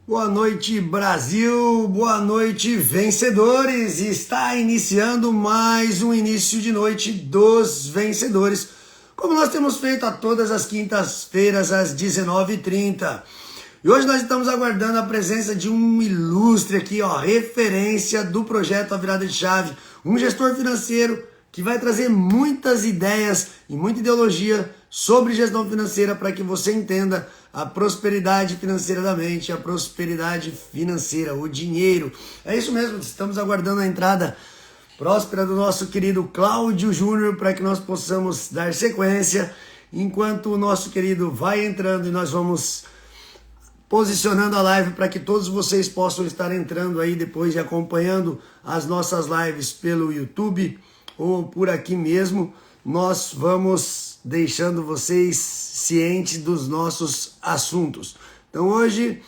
Boa noite, Brasil! Boa noite, vencedores! Está iniciando mais um início de noite dos vencedores, como nós temos feito a todas as quintas-feiras às 19h30. E hoje nós estamos aguardando a presença de um ilustre aqui, ó, referência do projeto A Virada de Chave, um gestor financeiro que vai trazer muitas ideias e muita ideologia sobre gestão financeira para que você entenda a prosperidade financeira da mente, a prosperidade financeira, o dinheiro. É isso mesmo, estamos aguardando a entrada próspera do nosso querido Cláudio Júnior para que nós possamos dar sequência, enquanto o nosso querido vai entrando e nós vamos posicionando a live para que todos vocês possam estar entrando aí depois e acompanhando as nossas lives pelo YouTube ou por aqui mesmo. Nós vamos deixando vocês cientes dos nossos assuntos. Então hoje,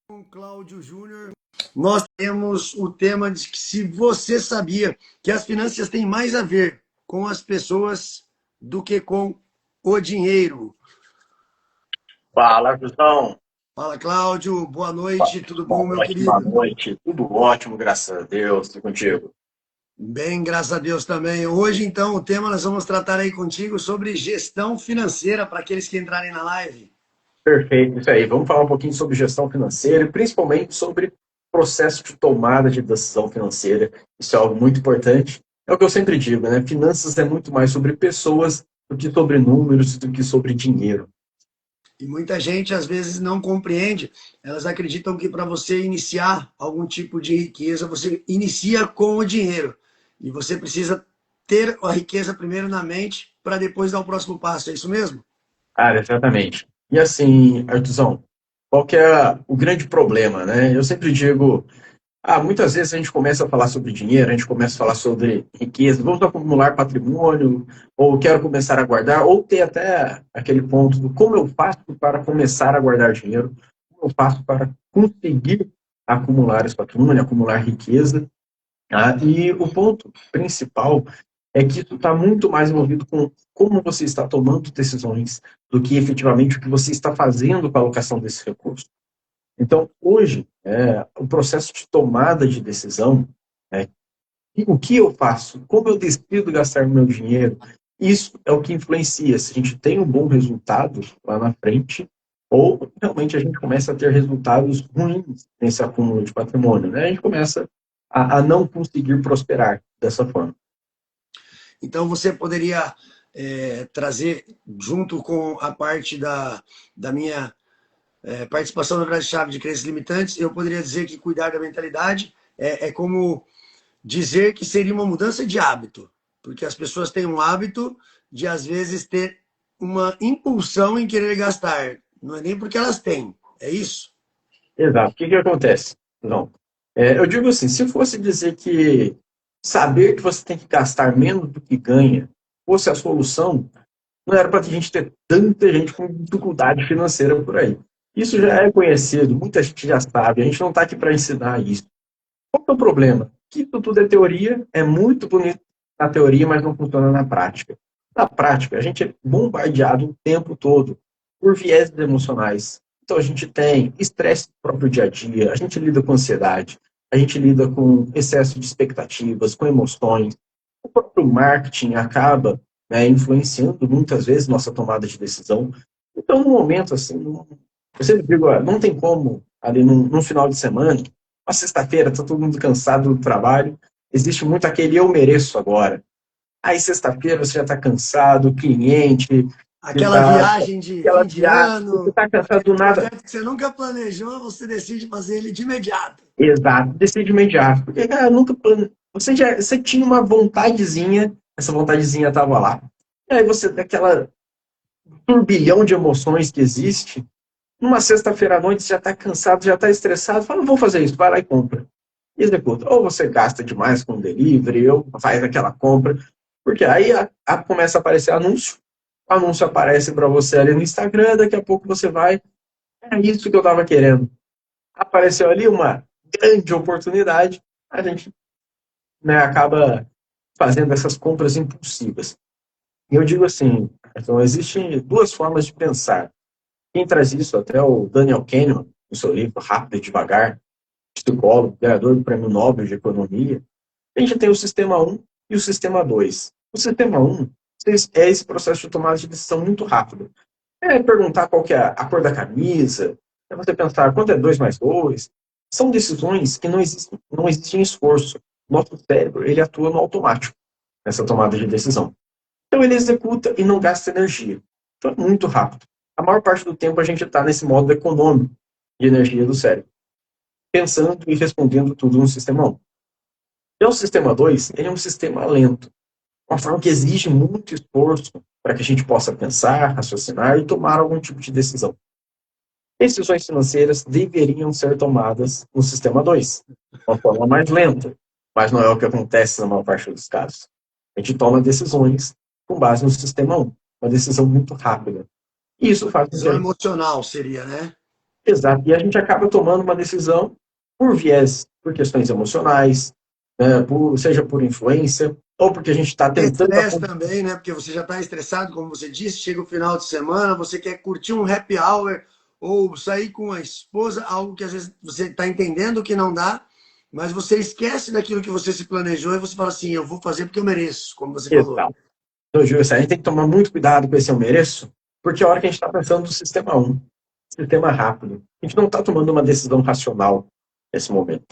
com Cláudio Júnior, nós temos o tema de que se você sabia que as finanças têm mais a ver com as pessoas do que com o dinheiro. Fala, Gustavo. Fala, Cláudio. Boa noite. Tudo bom, meu Ótima querido? noite. Tudo ótimo, graças a Deus. Estou contigo. Bem, graças a Deus também. Hoje, então, o tema nós vamos tratar aí contigo sobre gestão financeira para aqueles que entrarem na live. Perfeito, isso aí. Vamos falar um pouquinho sobre gestão financeira e principalmente sobre processo de tomada de decisão financeira. Isso é algo muito importante. É o que eu sempre digo, né? Finanças é muito mais sobre pessoas do que sobre números, do que sobre dinheiro. E muita gente, às vezes, não compreende. Elas acreditam que para você iniciar algum tipo de riqueza, você inicia com o dinheiro. E você precisa ter a riqueza primeiro na mente para depois dar o próximo passo. É isso mesmo? Cara, exatamente. E assim, Artuzão, qual que é o grande problema, né? Eu sempre digo, muitas vezes a gente começa a falar sobre dinheiro, a gente começa a falar sobre riqueza, vamos acumular patrimônio, ou quero começar a guardar, ou ter até aquele ponto do como eu faço para começar a guardar dinheiro, como eu faço para conseguir acumular esse patrimônio, acumular riqueza. E o ponto principal é que isso está muito mais envolvido com como você está tomando decisões do que efetivamente o que você está fazendo com a alocação desse recurso. Então, hoje, o processo de tomada de decisão, é, o que eu faço, como eu decido gastar meu dinheiro, isso é o que influencia se a gente tem um bom resultado lá na frente ou realmente a gente começa a ter resultados ruins nesse acúmulo de patrimônio, né? A gente começa a não conseguir prosperar dessa forma. Então, você poderia trazer, junto com a parte da minha participação na verdade-chave de crenças limitantes, eu poderia dizer que cuidar da mentalidade é como dizer que seria uma mudança de hábito, porque as pessoas têm um hábito de, às vezes, ter uma impulsão em querer gastar. Não é nem porque elas têm, é isso? Exato. O que que acontece? Não. Eu digo assim, se fosse dizer que saber que você tem que gastar menos do que ganha fosse a solução, não era para a gente ter tanta gente com dificuldade financeira por aí. Isso já é conhecido, muita gente já sabe, a gente não está aqui para ensinar isso. Qual que é o problema? Que isso tudo é teoria, é muito bonito na teoria, mas não funciona na prática. Na prática, a gente é bombardeado o tempo todo por vieses emocionais. Então, a gente tem estresse no próprio dia a dia, a gente lida com ansiedade, a gente lida com excesso de expectativas, com emoções. O próprio marketing acaba, né, influenciando muitas vezes nossa tomada de decisão. Então, no momento assim, eu sempre digo, não tem como, ali num final de semana, uma sexta-feira, tá todo mundo cansado do trabalho, existe muito aquele eu mereço agora. Aí sexta-feira você já está cansado, cliente, Aquela exato, viagem de aquela fim de viagem, você ano, está cansado aquele do nada. projeto que você nunca planejou, você decide fazer ele de imediato. Exato, decide imediato. Porque, cara, nunca você tinha uma vontadezinha, essa vontadezinha estava lá. E aí você, daquela turbilhão de emoções que existe, numa sexta-feira à noite você já está cansado, já está estressado, fala, não vou fazer isso, vai lá e compra. E executa. Ou você gasta demais com delivery, ou faz aquela compra. Porque aí começa a aparecer anúncio, o anúncio aparece para você ali no Instagram, daqui a pouco você vai, é isso que eu estava querendo. Apareceu ali uma grande oportunidade, a gente, né, acaba fazendo essas compras impulsivas. E eu digo assim, então existem duas formas de pensar. Quem traz isso até o Daniel Kahneman, no seu livro Rápido e Devagar, psicólogo, ganhador do Prêmio Nobel de Economia. A gente tem o sistema 1 e o sistema 2. O sistema 1 é esse processo de tomada de decisão muito rápido. É perguntar qual que é a cor da camisa, é você pensar quanto é 2 mais 2. São decisões que não existem esforço. Nosso cérebro, ele atua no automático, nessa tomada de decisão. Então ele executa e não gasta energia. Então é muito rápido. A maior parte do tempo a gente está nesse modo econômico de energia do cérebro, pensando e respondendo tudo no sistema 1. E o sistema 2, ele é um sistema lento, uma forma que exige muito esforço para que a gente possa pensar, raciocinar e tomar algum tipo de decisão. Decisões financeiras deveriam ser tomadas no sistema 2, de uma forma mais lenta, mas não é o que acontece na maior parte dos casos. A gente toma decisões com base no sistema 1, uma decisão muito rápida. E isso faz com que Decisão emocional seria, né? Exato. E a gente acaba tomando uma decisão por viés, por questões emocionais, seja por influência, ou porque a gente está tentando... Estresse também, né? Porque você já está estressado, como você disse, chega o final de semana, você quer curtir um happy hour ou sair com a esposa, algo que às vezes você está entendendo que não dá, mas você esquece daquilo que você se planejou e você fala assim, eu vou fazer porque eu mereço, como você falou. Então, Júlio, a gente tem que tomar muito cuidado com esse eu mereço, porque a hora que a gente está pensando no sistema 1, sistema rápido, a gente não está tomando uma decisão racional nesse momento.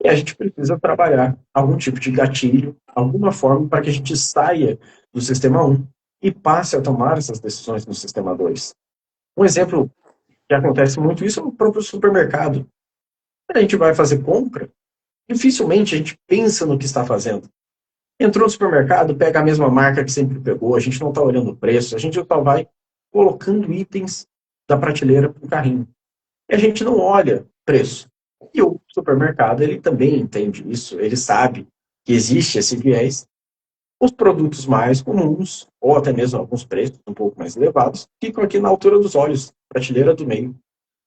E a gente precisa trabalhar algum tipo de gatilho, alguma forma para que a gente saia do sistema 1 e passe a tomar essas decisões no sistema 2. Um exemplo que acontece muito isso é no próprio supermercado. Quando a gente vai fazer compra, dificilmente a gente pensa no que está fazendo. Entrou no supermercado, pega a mesma marca que sempre pegou, a gente não está olhando o preço, a gente só vai colocando itens da prateleira para o carrinho. E a gente não olha preço. E o supermercado, ele também entende isso, ele sabe que existe esse viés. Os produtos mais comuns, ou até mesmo alguns preços um pouco mais elevados, ficam aqui na altura dos olhos, prateleira do meio.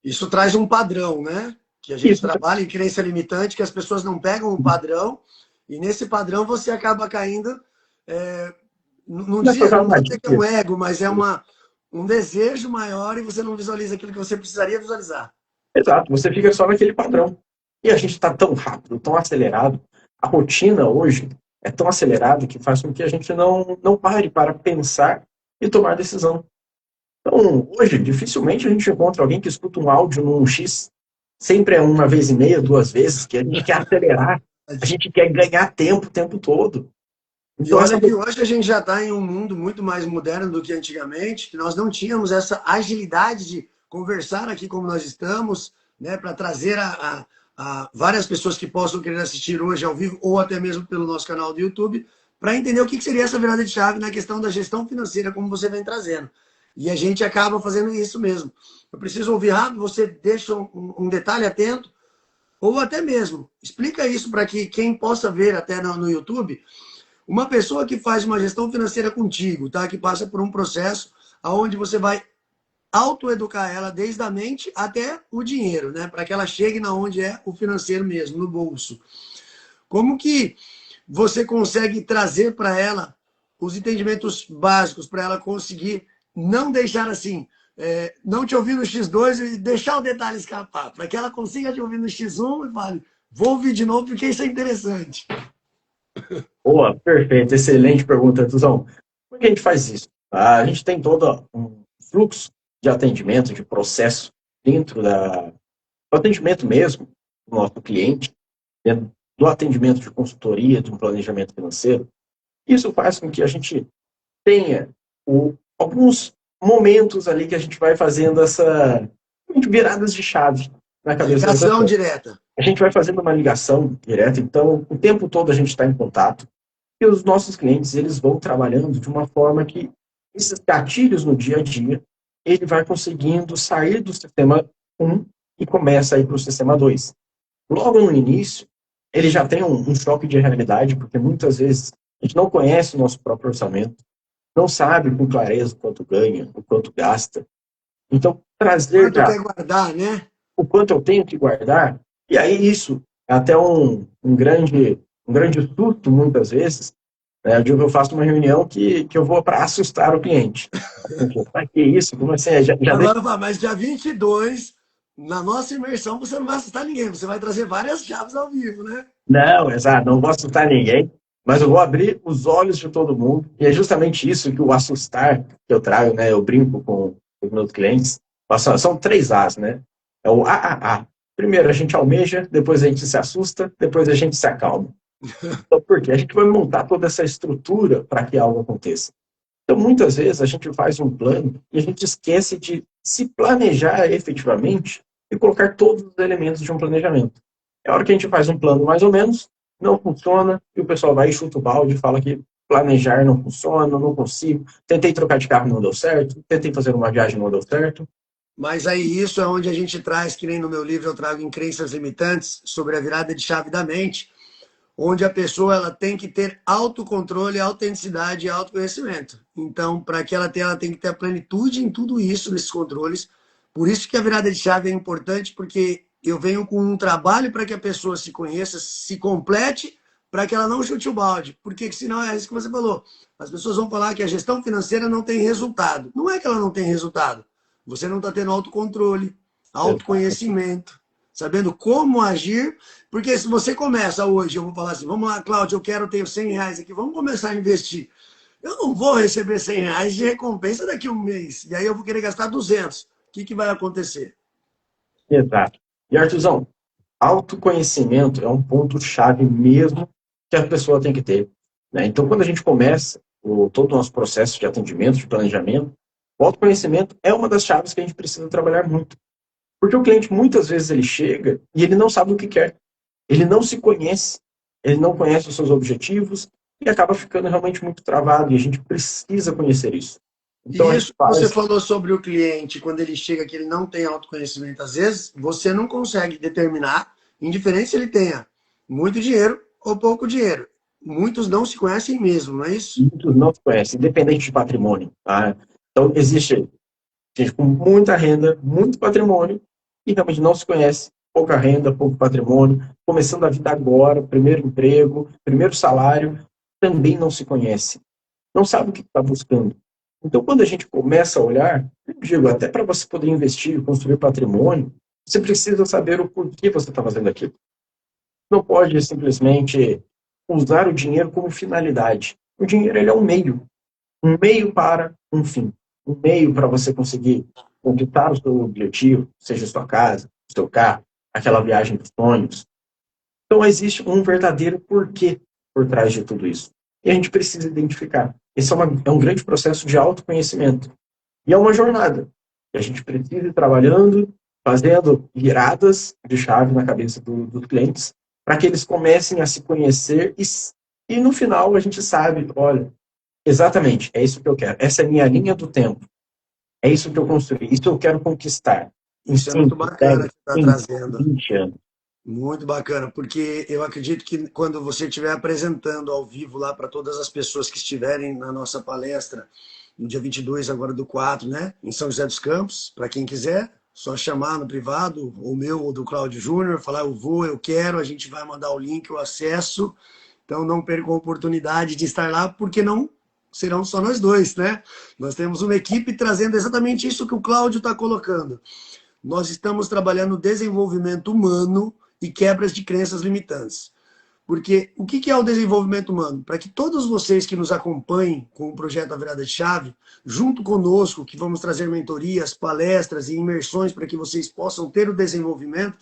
Isso traz um padrão, né? Que a gente trabalha em crença limitante, que as pessoas não pegam um padrão, e nesse padrão você acaba caindo, não vou dizer que é um ego, mas é um desejo maior e você não visualiza aquilo que você precisaria visualizar. Exato, você fica só naquele padrão. E a gente está tão rápido, tão acelerado. A rotina hoje é tão acelerada que faz com que a gente não pare para pensar e tomar decisão. Então, hoje, dificilmente a gente encontra alguém que escuta um áudio num X. Sempre é uma vez e meia, 2 vezes, que a gente quer acelerar. A gente quer ganhar tempo o tempo todo. Então, e olha que hoje a gente já está em um mundo muito mais moderno do que antigamente, que nós não tínhamos essa agilidade de conversar aqui como nós estamos, né, para trazer a várias pessoas que possam querer assistir hoje ao vivo ou até mesmo pelo nosso canal do YouTube, para entender o que seria essa virada de chave na questão da gestão financeira, como você vem trazendo. E a gente acaba fazendo isso mesmo. Eu preciso ouvir rápido, você deixa um detalhe atento, ou até mesmo, explica isso para que quem possa ver até no YouTube, uma pessoa que faz uma gestão financeira contigo, tá? Que passa por um processo onde você vai autoeducar ela desde a mente até o dinheiro, né? Para que ela chegue na onde é o financeiro mesmo, no bolso. Como que você consegue trazer para ela os entendimentos básicos para ela conseguir não deixar assim, não te ouvir no X2 e deixar o detalhe escapar, para que ela consiga te ouvir no X1 e fale, vou ouvir de novo porque isso é interessante. Boa, perfeito, excelente pergunta, Tuzão. Como é que a gente faz isso? A gente tem todo um fluxo de atendimento, de processo dentro do atendimento mesmo do nosso cliente, dentro do atendimento de consultoria, de um planejamento financeiro. Isso faz com que a gente tenha alguns momentos ali que a gente vai fazendo viradas de chave na cabeça da pessoa. Ligação direta. A gente vai fazendo uma ligação direta, então o tempo todo a gente está em contato e os nossos clientes eles vão trabalhando de uma forma que esses gatilhos no dia a dia ele vai conseguindo sair do sistema 1 e começa a ir para o sistema 2. Logo no início, ele já tem um choque de realidade, porque muitas vezes a gente não conhece o nosso próprio orçamento, não sabe com clareza o quanto ganha, o quanto gasta. Então, trazer... Quanto quer guardar, né? O quanto eu tenho que guardar, e aí isso é até um grande susto, muitas vezes. Eu digo que eu faço uma reunião que eu vou para assustar o cliente. Para que isso? Como assim? Mas dia 22, Na nossa imersão você não vai assustar ninguém, você vai trazer várias chaves ao vivo, né? Não, exato, não vou assustar ninguém, mas eu vou abrir os olhos de todo mundo. E é justamente isso que o assustar que eu trago, né? Eu brinco com os meus clientes. São três As, né? É o A. Primeiro a gente almeja, depois a gente se assusta, depois a gente se acalma. Então, por quê? A gente vai montar toda essa estrutura para que algo aconteça. Então, muitas vezes, a gente faz um plano e a gente esquece de se planejar efetivamente e colocar todos os elementos de um planejamento. É a hora que a gente faz um plano mais ou menos, não funciona, e o pessoal vai e chuta o balde e fala que planejar não funciona, não consigo, tentei trocar de carro, não deu certo, tentei fazer uma viagem, não deu certo. Mas aí isso é onde a gente traz, que nem no meu livro eu trago em Crenças Limitantes, sobre a virada de chave da mente, onde a pessoa ela tem que ter autocontrole, autenticidade e autoconhecimento. Então, para que ela tem que ter a plenitude em tudo isso, nesses controles. Por isso que a virada de chave é importante, porque eu venho com um trabalho para que a pessoa se conheça, se complete, para que ela não chute o balde. Porque senão é isso que você falou. As pessoas vão falar que a gestão financeira não tem resultado. Não é que ela não tem resultado. Você não está tendo autocontrole, autoconhecimento, sabendo como agir. Porque se você começa hoje, eu vou falar assim, vamos lá, Cláudio, tenho R$ 100 aqui, vamos começar a investir. Eu não vou receber R$ 100 de recompensa daqui a um mês. E aí eu vou querer gastar 200. O que vai acontecer? Exato. E, Artuzão, autoconhecimento é um ponto-chave mesmo que a pessoa tem que ter. Né? Então, quando a gente começa todo o nosso processo de atendimento, de planejamento, o autoconhecimento é uma das chaves que a gente precisa trabalhar muito. Porque o cliente, muitas vezes, ele chega e ele não sabe o que quer. Ele não se conhece, ele não conhece os seus objetivos e acaba ficando realmente muito travado. E a gente precisa conhecer isso. Então, E a gente isso que você faz. falou sobre o cliente, quando ele chega que ele não tem autoconhecimento, às vezes você não consegue determinar, indiferente se ele tenha muito dinheiro ou pouco dinheiro. Muitos não se conhecem mesmo, não é isso? Muitos não se conhecem, independente de patrimônio. Tá? Então, existe gente com muita renda, muito patrimônio, e realmente não se conhece. Pouca renda, pouco patrimônio, começando a vida agora, primeiro emprego, primeiro salário, também não se conhece. Não sabe o que está buscando. Então, quando a gente começa a olhar, eu digo, até para você poder investir, construir patrimônio, você precisa saber o porquê você está fazendo aquilo. Não pode simplesmente usar o dinheiro como finalidade. O dinheiro ele é um meio para um fim, um meio para você conseguir conquistar o seu objetivo, seja a sua casa, o seu carro, aquela viagem dos sonhos. Então existe um verdadeiro porquê por trás de tudo isso. E a gente precisa identificar. Esse é um grande processo de autoconhecimento. E é uma jornada. E a gente precisa ir trabalhando, fazendo viradas de chave na cabeça dos clientes, para que eles comecem a se conhecer e no final a gente sabe, olha, exatamente, é isso que eu quero. Essa é a minha linha do tempo. É isso que eu construí. Isso eu quero conquistar em Isso é muito 5, bacana 10, que está 15, trazendo. 20 anos. Muito bacana, porque eu acredito que quando você estiver apresentando ao vivo lá para todas as pessoas que estiverem na nossa palestra, no dia 22 agora do 4, né, em São José dos Campos, para quem quiser, só chamar no privado, ou meu ou do Cláudio Júnior, falar eu vou, eu quero, a gente vai mandar o link, o acesso. Então não percam a oportunidade de estar lá, porque não serão só nós dois, né? Nós temos uma equipe trazendo exatamente isso que o Cláudio está colocando. Nós estamos trabalhando desenvolvimento humano e quebras de crenças limitantes. Porque o que é o desenvolvimento humano? Para que todos vocês que nos acompanhem com o projeto A Virada de Chave, junto conosco, que vamos trazer mentorias, palestras e imersões para que vocês possam ter o desenvolvimento,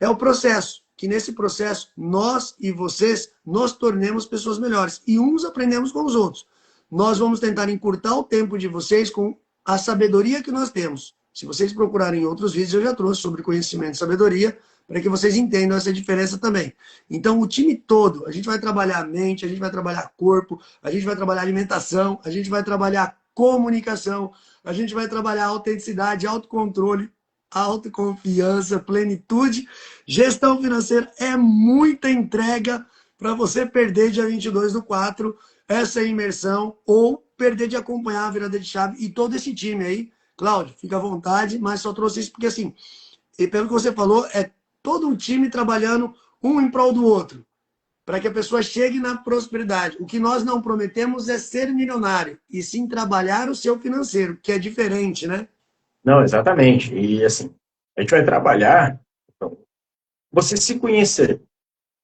é o processo. Que nesse processo, nós e vocês nos tornemos pessoas melhores. E uns aprendemos com os outros. Nós vamos tentar encurtar o tempo de vocês com a sabedoria que nós temos. Se vocês procurarem outros vídeos, eu já trouxe sobre conhecimento e sabedoria, para que vocês entendam essa diferença também. Então, o time todo, a gente vai trabalhar a mente, a gente vai trabalhar corpo, a gente vai trabalhar alimentação, a gente vai trabalhar comunicação, a gente vai trabalhar autenticidade, autocontrole, autoconfiança, plenitude. Gestão financeira é muita entrega para você perder dia 22 do 4 essa imersão ou perder de acompanhar a virada de chave e todo esse time aí. Cláudio, fica à vontade, mas só trouxe isso porque assim, e pelo que você falou, é todo um time trabalhando um em prol do outro, para que a pessoa chegue na prosperidade. O que nós não prometemos é ser milionário, e sim trabalhar o seu financeiro, que é diferente, né? Não, exatamente. E assim, A gente vai trabalhar, então, você se conhecer.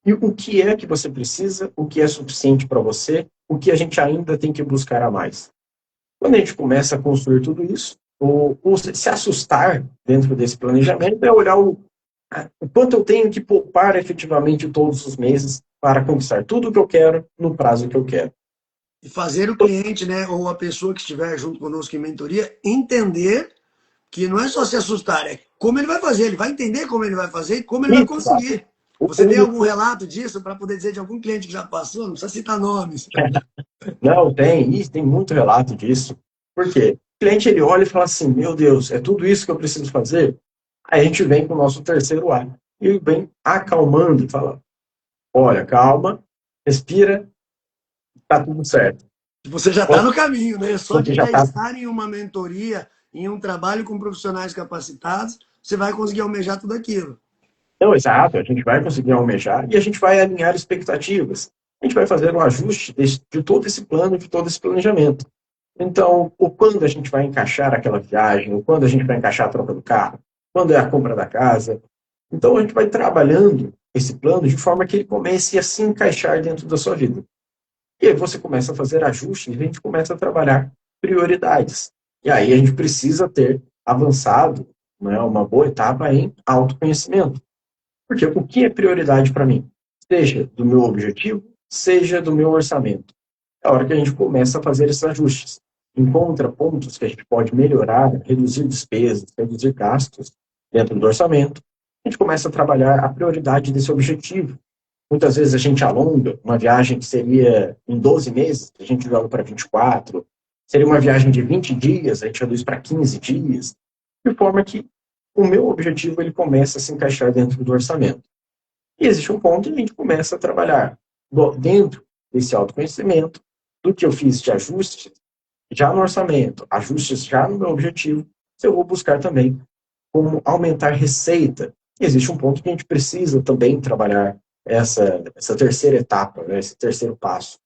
E o que é que você precisa, o que é suficiente para você, o que a gente ainda tem que buscar a mais. Quando a gente começa a construir tudo isso, o se assustar dentro desse planejamento é olhar o quanto eu tenho que poupar efetivamente todos os meses para conquistar tudo o que eu quero no prazo que eu quero. E fazer o cliente, né, ou a pessoa que estiver junto conosco em mentoria, entender que não é só se assustar, é como ele vai fazer, ele vai entender como ele vai fazer e como ele vai Exato. conseguir. Você tem algum relato disso para poder dizer de algum cliente que já passou? Não precisa citar nomes. Não, tem muito relato disso. Por quê? O cliente ele olha e fala assim, meu Deus, é tudo isso que eu preciso fazer? Aí a gente vem com o nosso terceiro A e vem acalmando, fala, olha, calma, respira, tá tudo certo. Você já está no caminho, né? Só Você de já já tá. estar em uma mentoria, em um trabalho com profissionais capacitados, você vai conseguir almejar tudo aquilo. Não, exato, a gente vai conseguir almejar e a gente vai alinhar expectativas. A gente vai fazer um ajuste de todo esse plano, de todo esse planejamento. Então, o quando a gente vai encaixar aquela viagem, o quando a gente vai encaixar a troca do carro, quando é a compra da casa. Então, a gente vai trabalhando esse plano de forma que ele comece a se encaixar dentro da sua vida. E aí você começa a fazer ajustes e a gente começa a trabalhar prioridades. E aí a gente precisa ter avançado, né, uma boa etapa em autoconhecimento. Porque o que é prioridade para mim? Seja do meu objetivo, seja do meu orçamento. É a hora que a gente começa a fazer esses ajustes. Encontra pontos que a gente pode melhorar, reduzir despesas, reduzir gastos dentro do orçamento. A gente começa a trabalhar a prioridade desse objetivo. Muitas vezes a gente alonga uma viagem que seria em 12 meses, a gente joga para 24. Seria uma viagem de 20 dias, a gente reduz para 15 dias. De forma que o meu objetivo ele começa a se encaixar dentro do orçamento. E existe um ponto em que a gente começa a trabalhar dentro desse autoconhecimento, do que eu fiz de ajustes já no orçamento, ajustes já no meu objetivo, eu vou buscar também como aumentar receita. E existe um ponto que a gente precisa também trabalhar essa terceira etapa, né, esse terceiro passo.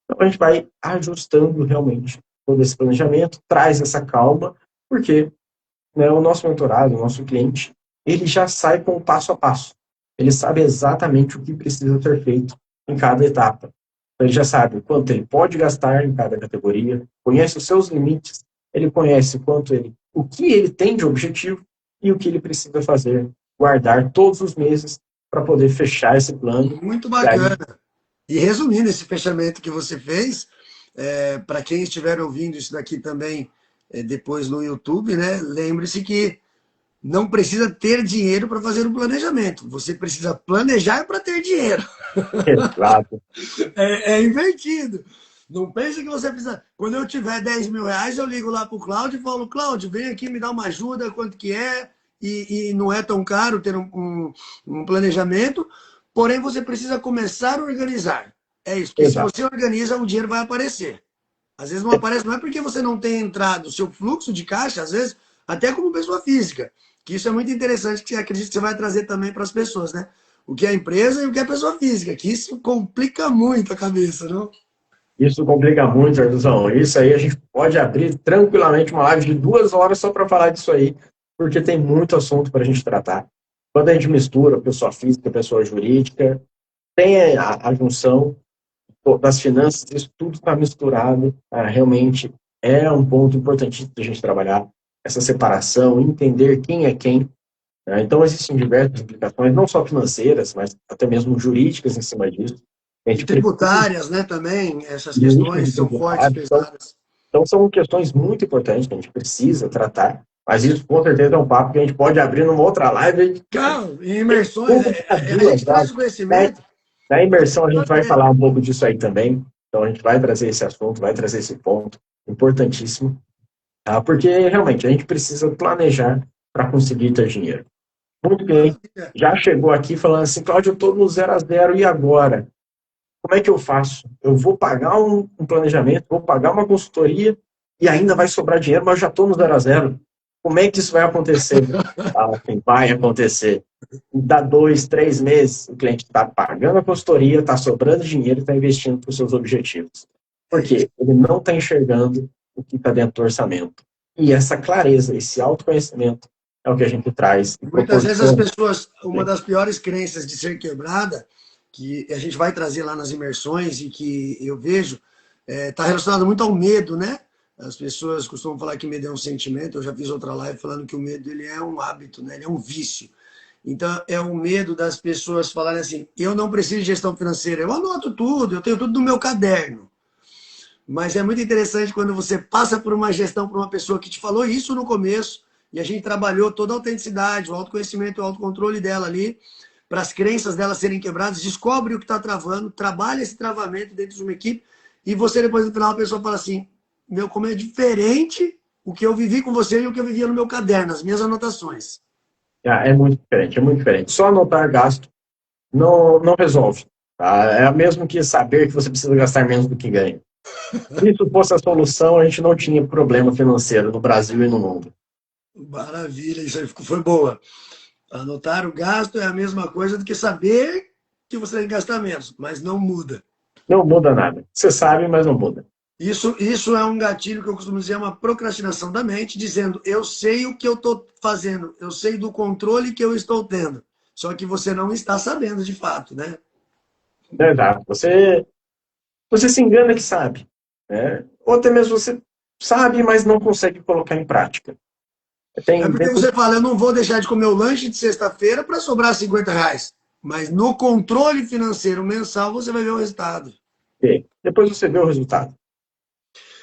Então a gente vai ajustando realmente todo esse planejamento, traz essa calma, porque, né, o nosso mentorado, o nosso cliente, ele já sai com o passo a passo. Ele sabe exatamente o que precisa ser feito em cada etapa. Então, ele já sabe o quanto ele pode gastar em cada categoria, conhece os seus limites, ele conhece o que ele tem de objetivo e o que ele precisa fazer, guardar todos os meses para poder fechar esse plano. Muito E aí, bacana. E resumindo esse fechamento que você fez, para quem estiver ouvindo isso daqui também depois no YouTube, né, lembre-se que não precisa ter dinheiro para fazer um planejamento. Você precisa planejar para ter dinheiro. exato, É invertido. Não pense que você precisa. Quando eu tiver 10 mil reais, eu ligo lá para o Cláudio e falo, Cláudio, vem aqui me dar uma ajuda, quanto que é, e não é tão caro ter um planejamento, porém você precisa começar a organizar. É isso, porque se exato. você organiza, o dinheiro vai aparecer. Às vezes não aparece, não é porque você não tem entrado, o seu fluxo de caixa, às vezes, até como pessoa física. Que isso é muito interessante, que acredito que você vai trazer também para as pessoas, né? O que é empresa e o que é pessoa física, que isso complica muito a cabeça, não? Isso complica muito, Artuzão. Isso aí a gente pode abrir tranquilamente uma live de 2 horas só para falar disso aí, porque tem muito assunto para a gente tratar. Quando a gente mistura pessoa física, pessoa jurídica, tem a junção das finanças, isso tudo está misturado. Realmente é um ponto importantíssimo da gente trabalhar essa separação, entender quem é quem. Então, existem diversas implicações, não só financeiras, mas até mesmo jurídicas em cima disso. A E gente precisa tributárias, né, também, essas de questões são fortes, pesadas. então, são questões muito importantes que a gente precisa tratar, mas isso com certeza é um papo que a gente pode abrir numa outra live. Não, e imersões, a gente traz o Né? conhecimento. Na imersão a gente vai falar um pouco disso aí também, então a gente vai trazer esse assunto, vai trazer esse ponto importantíssimo, tá? Porque realmente a gente precisa planejar para conseguir ter dinheiro. Muito bem, já chegou aqui falando assim, Cláudio, eu estou no 0 a 0 e agora? Como é que eu faço? Eu vou pagar um planejamento, vou pagar uma consultoria e ainda vai sobrar dinheiro, mas eu já estou no 0 a 0. Como é que isso vai acontecer? Assim, vai acontecer. Dá 2, 3 meses, o cliente está pagando a consultoria, está sobrando dinheiro e está investindo para os seus objetivos. Por quê? Ele não está enxergando o que está dentro do orçamento. E essa clareza, esse autoconhecimento, é o que a gente traz e Muitas vezes as proporciona. pessoas, uma das piores crenças de ser quebrada, que a gente vai trazer lá nas imersões e que eu vejo, está relacionado muito ao medo, né? As pessoas costumam falar que medo é um sentimento. Eu já fiz outra live falando que o medo ele é um hábito, né? Ele é um vício. Então, é o medo das pessoas falarem assim: eu não preciso de gestão financeira, eu anoto tudo, eu tenho tudo no meu caderno. Mas é muito interessante quando você passa por uma gestão por uma pessoa que te falou isso no começo, e a gente trabalhou toda a autenticidade, o autoconhecimento, o autocontrole dela ali, para as crenças dela serem quebradas, descobre o que está travando, trabalha esse travamento dentro de uma equipe, e você depois no final a pessoa fala assim: meu, como é diferente o que eu vivi com você e o que eu vivia no meu caderno, as minhas anotações. É muito diferente, é muito diferente. Só anotar gasto não resolve. Tá? É mesmo que saber que você precisa gastar menos do que ganha. Se isso fosse a solução, a gente não tinha problema financeiro no Brasil e no mundo. Maravilha, isso aí foi boa. Anotar o gasto é a mesma coisa do que saber que você tem que gastar menos, mas não muda. Não muda nada. Você sabe, mas não muda. Isso é um gatilho que eu costumo dizer, é uma procrastinação da mente, dizendo: eu sei o que eu estou fazendo, eu sei do controle que eu estou tendo. Só que você não está sabendo de fato, né? Exato. Você se engana que sabe. Né? Ou até mesmo você sabe, mas não consegue colocar em prática. É porque você fala: eu não vou deixar de comer o lanche de sexta-feira para sobrar R$ 50. Mas no controle financeiro mensal você vai ver o resultado. Depois você vê o resultado.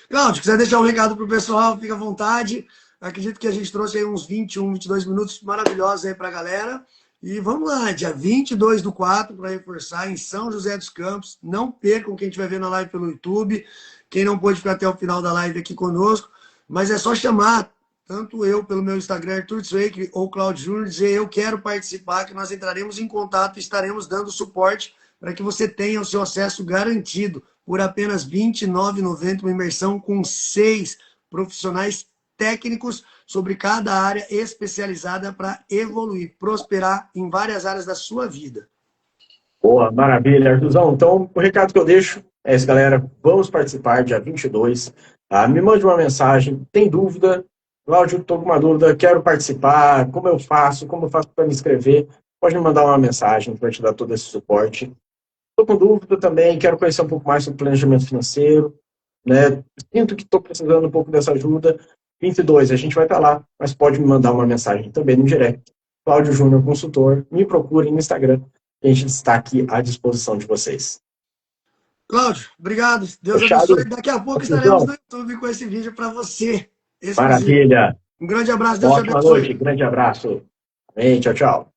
Cláudio, quiser deixar um recado para o pessoal, fica à vontade. Acredito que a gente trouxe aí uns 21, 22 minutos maravilhosos aí para a galera. E vamos lá, dia 22/4, para reforçar, em São José dos Campos. Não percam quem estiver vendo a live pelo YouTube. Quem não pôde ficar até o final da live aqui conosco. Mas é só chamar, tanto eu pelo meu Instagram, Arthur Zweig, ou Cláudio Júnior, dizer: eu quero participar, que nós entraremos em contato e estaremos dando suporte para que você tenha o seu acesso garantido por apenas R$ 29,90, uma imersão com 6 profissionais técnicos sobre cada área especializada para evoluir, prosperar em várias áreas da sua vida. Boa, maravilha, Artuzão. Então, o recado que eu deixo é esse, galera. Vamos participar dia 22. Me mande uma mensagem. Tem dúvida? Cláudio, estou com uma dúvida. Quero participar. Como eu faço? Como eu faço para me inscrever? Pode me mandar uma mensagem para te dar todo esse suporte. Estou com dúvida também. Quero conhecer um pouco mais sobre planejamento financeiro. Né? Sinto que estou precisando um pouco dessa ajuda. 22, a gente vai estar lá, mas pode me mandar uma mensagem também no direct. Cláudio Júnior Consultor. Me procure no Instagram. A gente está aqui à disposição de vocês. Cláudio, obrigado. Deus Fechado? abençoe. Daqui a pouco estaremos Então, no YouTube com esse vídeo para você, exclusivo. maravilha. Um grande abraço, Deus te Ótima abençoe. noite. Grande abraço. Amém. Tchau, tchau.